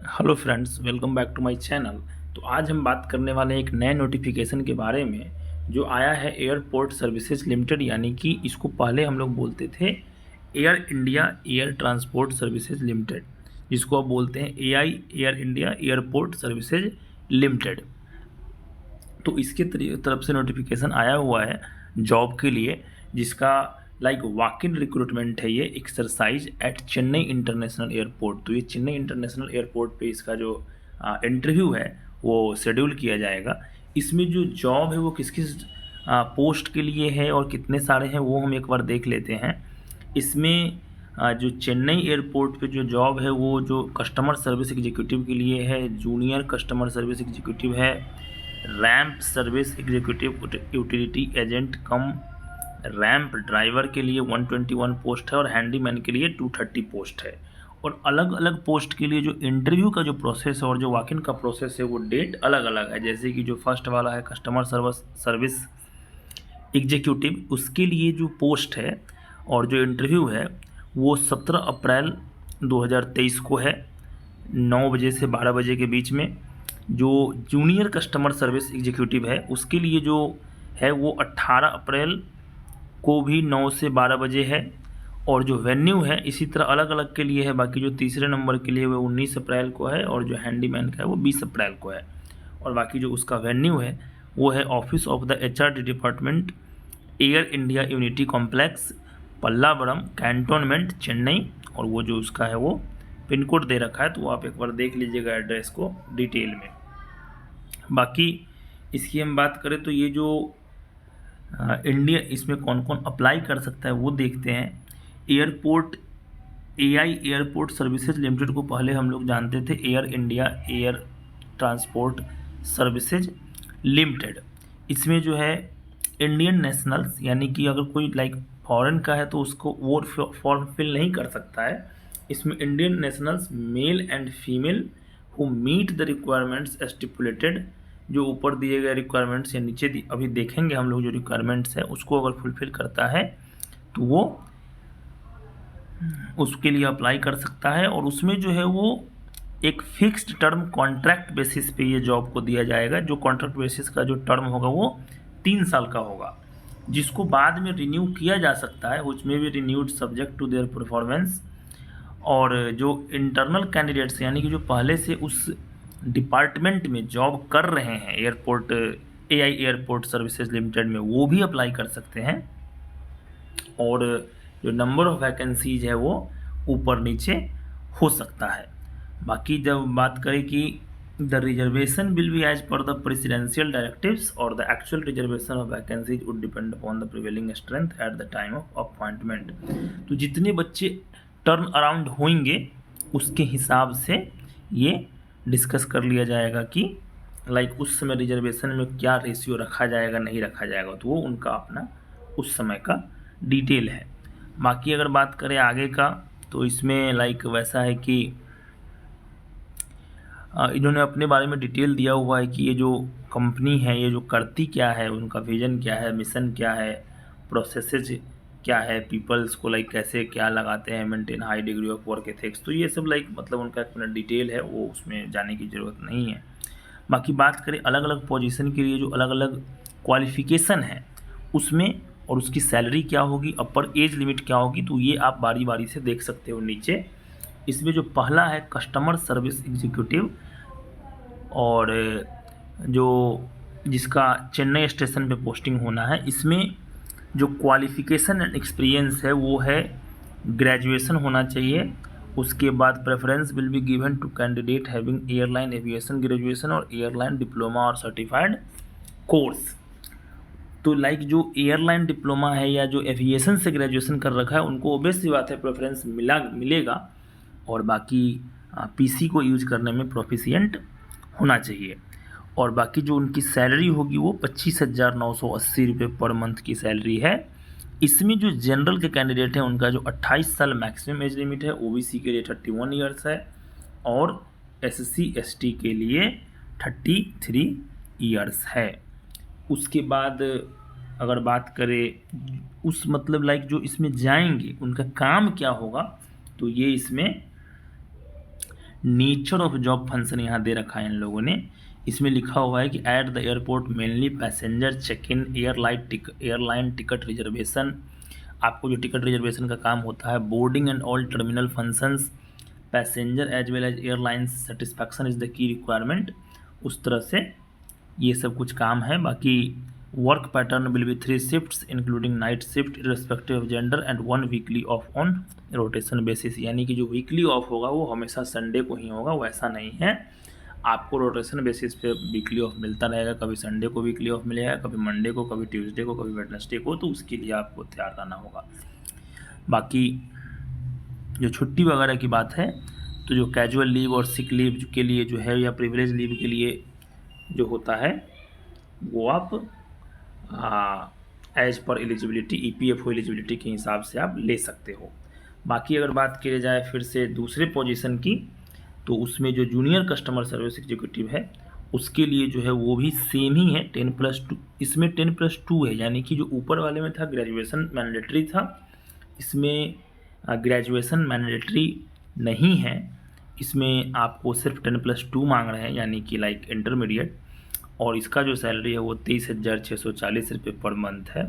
Hello friends, welcome back to my channel. तो आज हम बात करने वाले हैं एक नए नोटिफिकेशन के बारे में जो आया है एयरपोर्ट सर्विसेज लिमिटेड, यानी कि इसको पहले हम लोग बोलते थे air India air transport services limited, जिसको अब बोलते हैं AI air India airport services limited. तो इसके तरफ से नोटिफिकेशन आया हुआ है जॉब के लिए, जिसका लाइक वॉक इन रिक्रूटमेंट है। ये exercise at Chennai international airport. तो ये चेन्नई इंटरनेशनल एयरपोर्ट पे इसका जो इंटरव्यू है वो शेड्यूल किया जाएगा। इसमें जो जॉब है वो किस किस पोस्ट के लिए है और कितने सारे हैं वो हम एक बार देख लेते हैं। इसमें जो चेन्नई एयरपोर्ट पे जो जॉब है वो जो कस्टमर सर्विस एग्जीक्यूटिव के लिए है, जूनियर कस्टमर सर्विस एग्जीक्यूटिव है, ramp service executive utility agent कम रैंप ड्राइवर के लिए 121 पोस्ट है और हैंडीमैन के लिए 230 पोस्ट है। और अलग अलग पोस्ट के लिए जो इंटरव्यू का जो प्रोसेस है और जो वॉक इन का प्रोसेस है वो डेट अलग अलग है। जैसे कि जो फर्स्ट वाला है कस्टमर सर्विस एग्जीक्यूटिव, उसके लिए जो पोस्ट है और जो इंटरव्यू है वो 17 अप्रैल 2023 को है, 9 बजे से 12 बजे के बीच में। जो जूनियर कस्टमर सर्विस एग्जीक्यूटिव है उसके लिए जो है वो 18 अप्रैल को भी 9 से 12 बजे है। और जो वेन्यू है इसी तरह अलग अलग के लिए है। बाकी जो तीसरे नंबर के लिए वो 19 अप्रैल को है और जो हैंडीमैन का है वो 20 अप्रैल को है। और बाकी जो उसका वेन्यू है वो है office of the HRD department, air India unity complex, Pallavaram cantonment, Chennai. और वो जो उसका है वो पिन कोड दे रखा है, तो आप एक बार देख लीजिएगा एड्रेस को डिटेल में। बाकी इसकी हम बात करें तो ये जो इंडिया इसमें कौन कौन अप्लाई कर सकता है वो देखते हैं। Airport AI airport services limited को पहले हम लोग जानते थे air India air transport services limited. इसमें जो है इंडियन नेशनल्स, यानी कि अगर कोई लाइक फॉरेन का है तो उसको वो फॉर्म फिल नहीं कर सकता है। इसमें Indian nationals male and female who meet the requirements stipulated, जो ऊपर दिए गए रिक्वायरमेंट्स या नीचे अभी देखेंगे हम लोग जो रिक्वायरमेंट्स है उसको अगर फुलफिल करता है तो वो उसके लिए अप्लाई कर सकता है। और उसमें जो है वो एक फिक्स्ड टर्म कॉन्ट्रैक्ट बेसिस पे ये जॉब को दिया जाएगा। जो कॉन्ट्रैक्ट बेसिस का जो टर्म होगा वो 3 साल का होगा, जिसको बाद में रिन्यू किया जा सकता है, उसमें भी renewed subject to their performance. और जो इंटरनल कैंडिडेट्स यानी कि जो पहले से उस डिपार्टमेंट में जॉब कर रहे हैं airport AI airport services limited में, वो भी अप्लाई कर सकते हैं। और जो नंबर ऑफ वैकेंसीज है वो ऊपर नीचे हो सकता है। बाकी जब बात करें कि the reservation will be as per the presidential directives और the actual reservation of vacancies would depend upon the prevailing strength at the time of appointment. तो जितने बच्चे टर्न अराउंड होंगे उसके हिसाब से ये डिस्कस कर लिया जाएगा कि लाइक उस समय रिजर्वेशन में क्या रेशियो रखा जाएगा नहीं रखा जाएगा, तो वो उनका अपना उस समय का डिटेल है। बाकी अगर बात करें आगे का तो इसमें लाइक वैसा है कि इन्होंने अपने बारे में डिटेल दिया हुआ है कि ये जो कंपनी है ये जो करती क्या है, उनका विजन क्या है, मिशन क्या है, प्रोसेसेज क्या है, पीपल्स को लाइक कैसे क्या लगाते हैं, maintain high degree of work ethics. तो ये सब लाइक मतलब उनका अपना डिटेल है, वो उसमें जाने की ज़रूरत नहीं है। बाकी बात करें अलग अलग पोजीशन के लिए जो अलग अलग क्वालिफ़िकेशन है उसमें और उसकी सैलरी क्या होगी, अपर एज लिमिट क्या होगी, तो ये आप बारी बारी से देख सकते हो नीचे। इसमें जो पहला है कस्टमर सर्विस एग्जीक्यूटिव, और जो जिसका चेन्नई स्टेशन पे पोस्टिंग होना है, इसमें जो क्वालिफ़िकेशन एंड एक्सपीरियंस है वो है ग्रेजुएशन होना चाहिए। उसके बाद preference will be given to candidate having airline aviation graduation और एयरलाइन डिप्लोमा और सर्टिफाइड कोर्स। तो लाइक जो एयरलाइन डिप्लोमा है या जो एविएशन से ग्रेजुएशन कर रखा है उनको ऑब्वियस सी बात है प्रेफरेंस मिलेगा। और बाकी पीसी को यूज करने में प्रोफिशिएंट होना चाहिए। और बाकी जो उनकी सैलरी होगी वो 25,980 रुपये पर मंथ की सैलरी है। इसमें जो जनरल के कैंडिडेट हैं उनका जो 28 साल मैक्सिमम एज लिमिट है, ओबीसी के लिए 31 ईयर्स है और एससी एसटी के लिए 33 ईयर्स है। उसके बाद अगर बात करें उस मतलब लाइक जो इसमें जाएंगे उनका काम क्या होगा, तो ये इसमें नेचर ऑफ जॉब फंक्शन यहाँ दे रखा है इन लोगों ने। इसमें लिखा हुआ है कि at the airport mainly passenger check in, airline ticket reservation, आपको जो टिकट रिजर्वेशन का काम होता है, boarding and all terminal functions, passenger as well as airline satisfaction is the key requirement. उस तरह से ये सब कुछ काम है। बाकी work pattern will be 3 shifts including night shift irrespective of gender and 1 weekly off on rotation basis, यानी कि जो वीकली ऑफ होगा वो हमेशा संडे को ही होगा, वैसा नहीं है। आपको रोटेशन बेसिस पे वीकली ऑफ मिलता रहेगा, कभी संडे को वीकली ऑफ मिलेगा, कभी मंडे को, कभी ट्यूसडे को, कभी वेडनेसडे को, तो उसके लिए आपको तैयार रहना होगा। बाकी जो छुट्टी वगैरह की बात है तो जो कैजुअल लीव और सिक लीव के लिए जो है या प्रिविलेज लीव के लिए जो होता है वो आप as per eligibility EPFO eligibility के हिसाब से आप ले सकते हो। बाकी अगर बात की जाए फिर से दूसरे पोजीशन की, तो उसमें जो जूनियर कस्टमर सर्विस एग्जीक्यूटिव है उसके लिए जो है वो भी सेम ही है, 10+2। इसमें 10+2 है, यानी कि जो ऊपर वाले में था ग्रेजुएशन मैंडेटरी था, इसमें ग्रेजुएशन मैंडेटरी नहीं है। इसमें आपको सिर्फ 10+2 मांग रहे हैं, यानी कि लाइक इंटरमीडिएट। और इसका जो सैलरी है वो 23,640 रुपये पर मंथ है।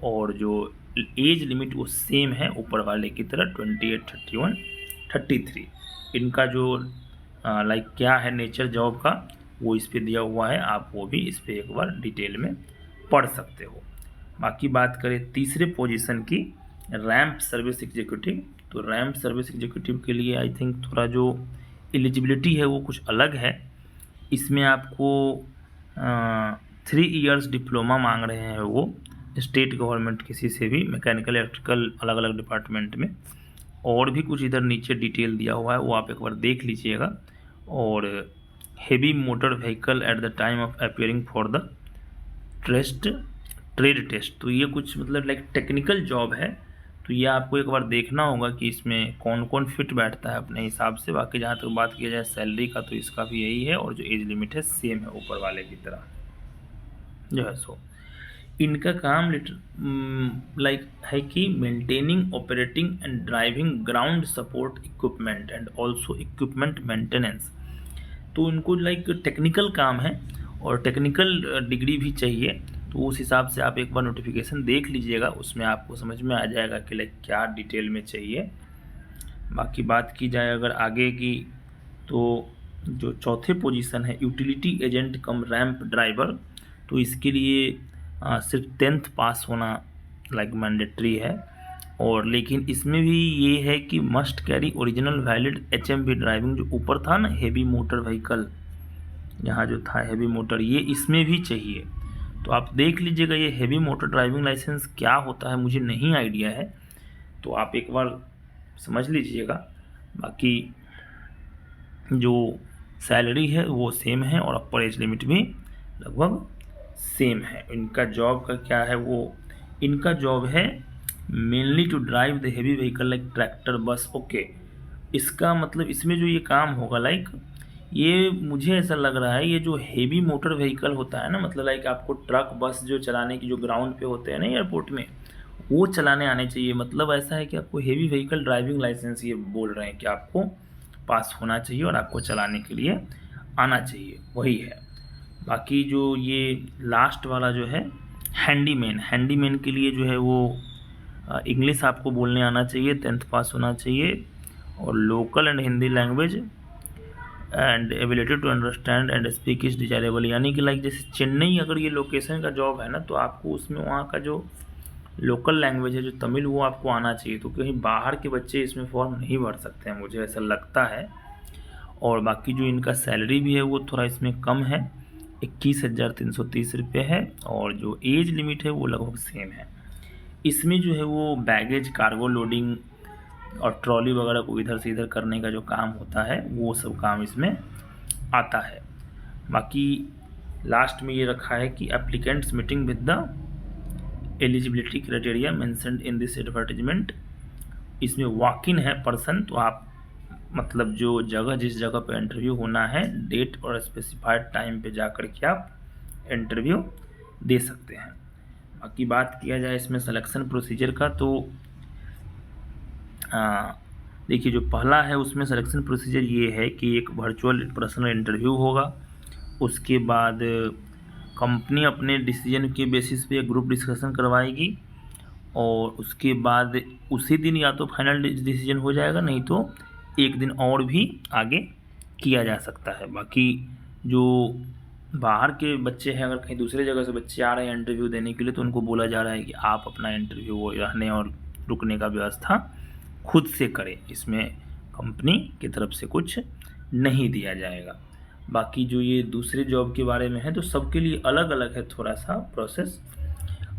और जो एज लिमिट वो सेम है ऊपर वाले की तरह, 28, 31, 33। इनका जो लाइक क्या है नेचर जॉब का वो इस पर दिया हुआ है, आप वो भी इस पर एक बार डिटेल में पढ़ सकते हो। बाकी बात करें तीसरे पोजीशन की, रैंप सर्विस एग्जीक्यूटिव, तो रैंप सर्विस एग्जीक्यूटिव के लिए आई थिंक थोड़ा जो एलिजिबिलिटी है वो कुछ अलग है। इसमें आपको 3 इयर्स डिप्लोमा मांग रहे हैं वो स्टेट गवर्नमेंट किसी से भी, मैकेनिकल इलेक्ट्रिकल अलग अलग डिपार्टमेंट में। और भी कुछ इधर नीचे डिटेल दिया हुआ है, वो आप एक बार देख लीजिएगा। और heavy motor vehicle at the time of appearing for the trade test, तो ये कुछ मतलब लाइक टेक्निकल जॉब है, तो ये आपको एक बार देखना होगा कि इसमें कौन कौन फिट बैठता है अपने हिसाब से। बाकी जहाँ तक बात किया जाए सैलरी का, तो इसका भी यही है, और जो एज लिमिट है सेम है ऊपर वाले की तरह जो है। सो इनका काम लाइक है कि maintaining, operating and driving ground support equipment and also equipment maintenance. तो इनको लाइक टेक्निकल काम है और टेक्निकल डिग्री भी चाहिए, तो उस हिसाब से आप एक बार नोटिफिकेशन देख लीजिएगा, उसमें आपको समझ में आ जाएगा कि लाइक क्या डिटेल में चाहिए। बाकी बात की जाए अगर आगे की, तो जो चौथे पोजीशन है यूटिलिटी एजेंट कम रैंप ड्राइवर, तो इसके लिए सिर्फ 10th पास होना लाइक मैंडेटरी है। और लेकिन इसमें भी ये है कि must carry original valid HMV driving, जो ऊपर था ना हेवी मोटर व्हीकल, यहाँ जो था हेवी मोटर, ये इसमें भी चाहिए। तो आप देख लीजिएगा ये हेवी मोटर ड्राइविंग लाइसेंस क्या होता है, मुझे नहीं आइडिया है, तो आप एक बार समझ लीजिएगा। बाकी जो सैलरी है वो सेम है और अपर एज लिमिट भी लगभग सेम है। इनका जॉब का क्या है, वो इनका जॉब है mainly to drive the heavy vehicle like tractor, bus. Okay, इसका मतलब इसमें जो ये काम होगा लाइक, ये मुझे ऐसा लग रहा है ये जो हेवी मोटर व्हीकल होता है ना, मतलब लाइक आपको ट्रक बस जो चलाने की जो ग्राउंड पे होते हैं ना एयरपोर्ट में, वो चलाने आने चाहिए। मतलब ऐसा है कि आपको हेवी व्हीकल ड्राइविंग लाइसेंस ये बोल रहे हैं कि आपको पास होना चाहिए और आपको चलाने के लिए आना चाहिए, वही है। बाकी जो ये लास्ट वाला जो है हैंडीमैन के लिए जो है वो इंग्लिश आपको बोलने आना चाहिए, 10th पास होना चाहिए, और local and Hindi language and ability to understand and speak is desirable. यानी कि लाइक जैसे चेन्नई अगर ये लोकेशन का जॉब है ना, तो आपको उसमें वहाँ का जो लोकल लैंग्वेज है जो तमिल, वो आपको आना चाहिए। तो कहीं बाहर के बच्चे इसमें फॉर्म नहीं भर सकते हैं, मुझे ऐसा लगता है। और बाकी जो इनका सैलरी भी है वो थोड़ा इसमें कम है, 21,330 रुपये है, और जो एज लिमिट है वो लगभग सेम है। इसमें जो है वो बैगेज, कार्गो लोडिंग और ट्रॉली वगैरह को इधर से इधर करने का जो काम होता है वो सब काम इसमें आता है। बाकी लास्ट में ये रखा है कि applicants meeting with the eligibility criteria mentioned in this advertisement. इसमें वॉक इन है पर्सन, तो आप मतलब जो जगह जिस जगह पे इंटरव्यू होना है, डेट और स्पेसिफाइड टाइम पे जा कर के आप इंटरव्यू दे सकते हैं। बाकी बात किया जाए इसमें सिलेक्शन प्रोसीजर का, तो देखिए जो पहला है उसमें सिलेक्शन प्रोसीजर ये है कि एक वर्चुअल पर्सनल इंटरव्यू होगा। उसके बाद कंपनी अपने डिसीजन के बेसिस पे ग्रुप डिस्कशन करवाएगी और उसके बाद उसी दिन या तो फाइनल डिसीजन हो जाएगा, नहीं तो एक दिन और भी आगे किया जा सकता है। बाकी जो बाहर के बच्चे हैं, अगर कहीं दूसरे जगह से बच्चे आ रहे हैं इंटरव्यू देने के लिए, तो उनको बोला जा रहा है कि आप अपना इंटरव्यू रहने और रुकने का व्यवस्था खुद से करें, इसमें कंपनी की तरफ से कुछ नहीं दिया जाएगा। बाकी जो ये दूसरे जॉब के बारे में है तो सबके लिए अलग अलग है थोड़ा सा प्रोसेस।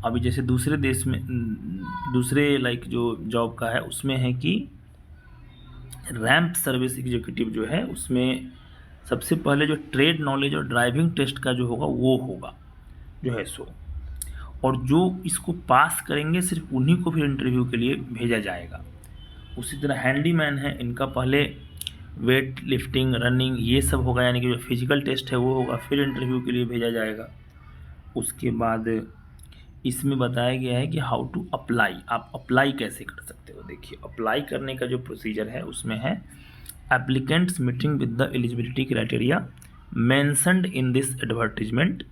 अभी जैसे दूसरे देश में दूसरे लाइक जो जॉब का है उसमें है कि रैंप सर्विस एग्जीक्यूटिव जो है उसमें सबसे पहले जो ट्रेड नॉलेज और ड्राइविंग टेस्ट का जो होगा वो होगा जो है सो, और जो इसको पास करेंगे सिर्फ उन्हीं को फिर इंटरव्यू के लिए भेजा जाएगा। उसी तरह हैंडीमैन है, इनका पहले वेट लिफ्टिंग रनिंग ये सब होगा, यानी कि जो फिजिकल टेस्ट है वो होगा, फिर इंटरव्यू के लिए भेजा जाएगा। उसके बाद इसमें बताया गया है कि हाउ टू अप्लाई, आप अप्लाई कैसे कर सकते हो। देखिए अप्लाई करने का जो प्रोसीजर है उसमें है applicants meeting with the eligibility criteria mentioned in this advertisement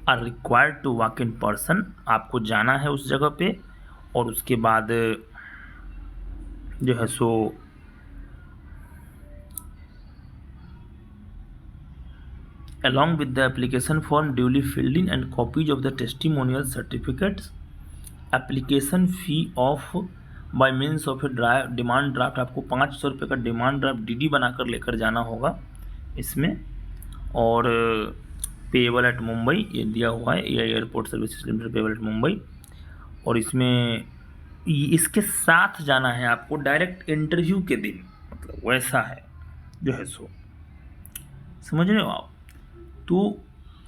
are required to walk in person, आपको जाना है उस जगह पे। और उसके बाद जो है सो along with the application form duly filled in and copies of the testimonial certificates, application fee of by means of a demand draft, आपको 500 रुपये का डिमांड ड्राफ्ट डीडी बनाकर लेकर जाना होगा इसमें। और पेएबल एट मुंबई ये दिया हुआ है, AI airport services limited payable eight Mumbai. और इसमें इसके साथ जाना है आपको डायरेक्ट इंटरव्यू के दिन, मतलब वैसा है जो है सो, समझ रहे हो आप। तो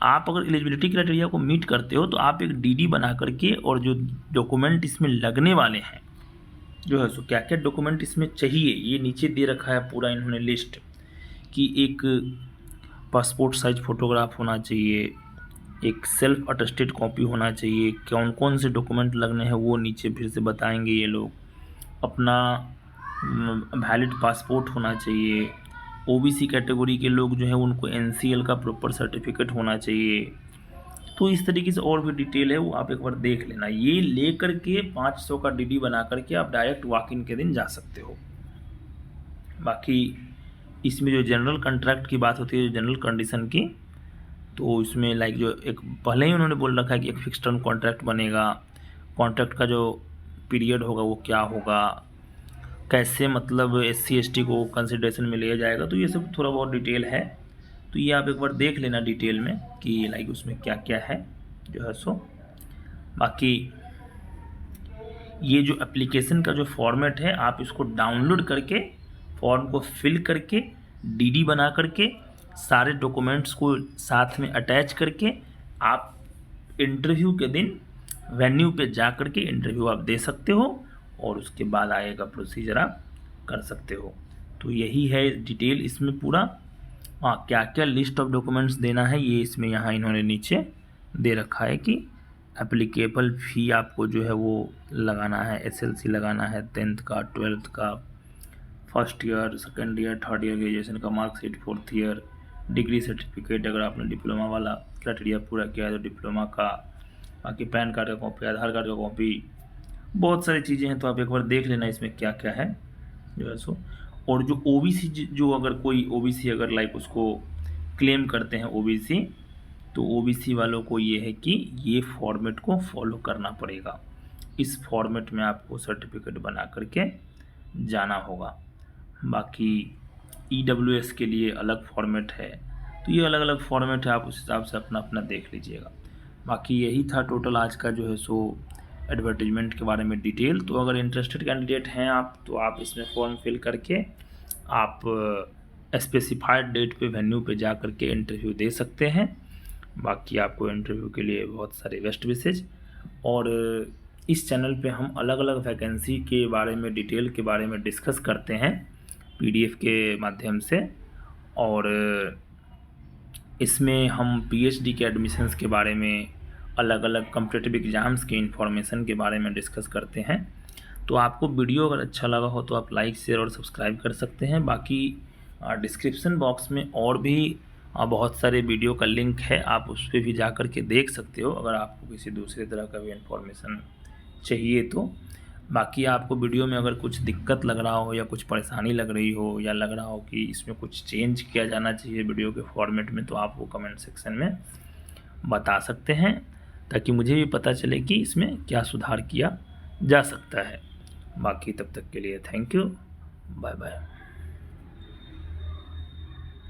आप अगर एलिजिबिलिटी क्राइटेरिया को मीट करते हो तो आप एक डीडी बना करके, और जो डॉक्यूमेंट इसमें लगने वाले हैं जो है सो, क्या क्या डॉक्यूमेंट इसमें चाहिए ये नीचे दे रखा है पूरा इन्होंने लिस्ट, कि एक पासपोर्ट साइज फ़ोटोग्राफ होना चाहिए, एक सेल्फ अटेस्टेड कॉपी होना चाहिए, कौन कौन से डॉक्यूमेंट लगने हैं वो नीचे फिर से बताएंगे ये लोग। अपना वैलिड पासपोर्ट होना चाहिए। ओबीसी कैटेगरी के लोग जो है उनको एनसीएल का प्रॉपर सर्टिफिकेट होना चाहिए। तो इस तरीके से और भी डिटेल है वो आप एक बार देख लेना। ये ले करके 500 का डीडी बना करके आप डायरेक्ट वॉक इन के दिन जा सकते हो। बाकी इसमें जो जनरल कॉन्ट्रैक्ट की बात होती है, जो जनरल कंडीशन की, तो इसमें लाइक जो एक पहले ही उन्होंने बोल रखा है कि एक फिक्स टर्म कॉन्ट्रैक्ट बनेगा, कॉन्ट्रैक्ट का जो पीरियड होगा वो क्या होगा, कैसे मतलब SC ST को कंसिडरेशन में लिया जाएगा, तो ये सब थोड़ा बहुत डिटेल है। तो ये आप एक बार देख लेना डिटेल में कि लाइक उसमें क्या क्या है जो है सो। बाकी ये जो एप्लीकेशन का जो फॉर्मेट है आप इसको डाउनलोड करके फॉर्म को फिल करके डीडी बना करके सारे डॉक्यूमेंट्स को साथ में अटैच करके आप इंटरव्यू के दिन वेन्यू पे जा करके इंटरव्यू आप दे सकते हो, और उसके बाद आएगा प्रोसीजर आप कर सकते हो। तो यही है डिटेल इसमें पूरा। हाँ, क्या क्या लिस्ट ऑफ डॉक्यूमेंट्स देना है ये इसमें यहाँ इन्होंने नीचे दे रखा है कि एप्लीकेबल फ़ी आपको जो है वो लगाना है, SLC लगाना है, 10th का, 12th का, first year, second year, third year graduation का marksheet, 4th year, degree certificate अगर आपने डिप्लोमा वाला क्राइटेरिया पूरा किया है तो डिप्लोमा का, बाकी पैन कार्ड का कॉपी, आधार कार्ड का कॉपी, बहुत सारी चीज़ें हैं। तो आप एक बार देख लेना इसमें क्या क्या है जो है सो। और जो OBC जो अगर कोई OBC अगर लाइक उसको क्लेम करते हैं OBC, तो OBC वालों को ये है कि ये फॉर्मेट को फॉलो करना पड़ेगा। इस फॉर्मेट में आपको सर्टिफिकेट बना करके जाना होगा। बाकी EWS के लिए अलग फॉर्मेट है, तो ये अलग अलग फॉर्मेट है, आप उस हिसाब से अपना अपना देख लीजिएगा। बाकी यही था टोटल आज का जो है सो एडवर्टीजमेंट के बारे में डिटेल। तो अगर इंटरेस्टेड कैंडिडेट हैं आप तो आप इसमें फॉर्म फिल करके आप स्पेसिफाइड डेट पे वेन्यू पे जा करके इंटरव्यू दे सकते हैं। बाकी आपको इंटरव्यू के लिए बहुत सारे बेस्ट विशेज। और इस चैनल पे हम अलग अलग वैकेंसी के बारे में डिटेल के बारे में डिस्कस करते हैं PDF के माध्यम से। और इसमें हम PhD के एडमिशन्स के बारे में, अलग अलग कॉम्पिटिटिव एग्ज़ाम्स के इंफॉर्मेशन के बारे में डिस्कस करते हैं। तो आपको वीडियो अगर अच्छा लगा हो तो आप लाइक शेयर और सब्सक्राइब कर सकते हैं। बाकी डिस्क्रिप्शन बॉक्स में और भी बहुत सारे वीडियो का लिंक है, आप उस पर भी जा कर के देख सकते हो अगर आपको किसी दूसरे तरह का भी इन्फॉर्मेशन चाहिए तो। बाकी आपको वीडियो में अगर कुछ दिक्कत लग रहा हो या कुछ परेशानी लग रही हो या लग रहा हो कि इसमें कुछ चेंज किया जाना चाहिए वीडियो के फॉर्मेट में, तो आप वो कमेंट सेक्शन में बता सकते हैं, ताकि मुझे भी पता चले कि इसमें क्या सुधार किया जा सकता है। बाकी तब तक के लिए थैंक यू, बाय बाय।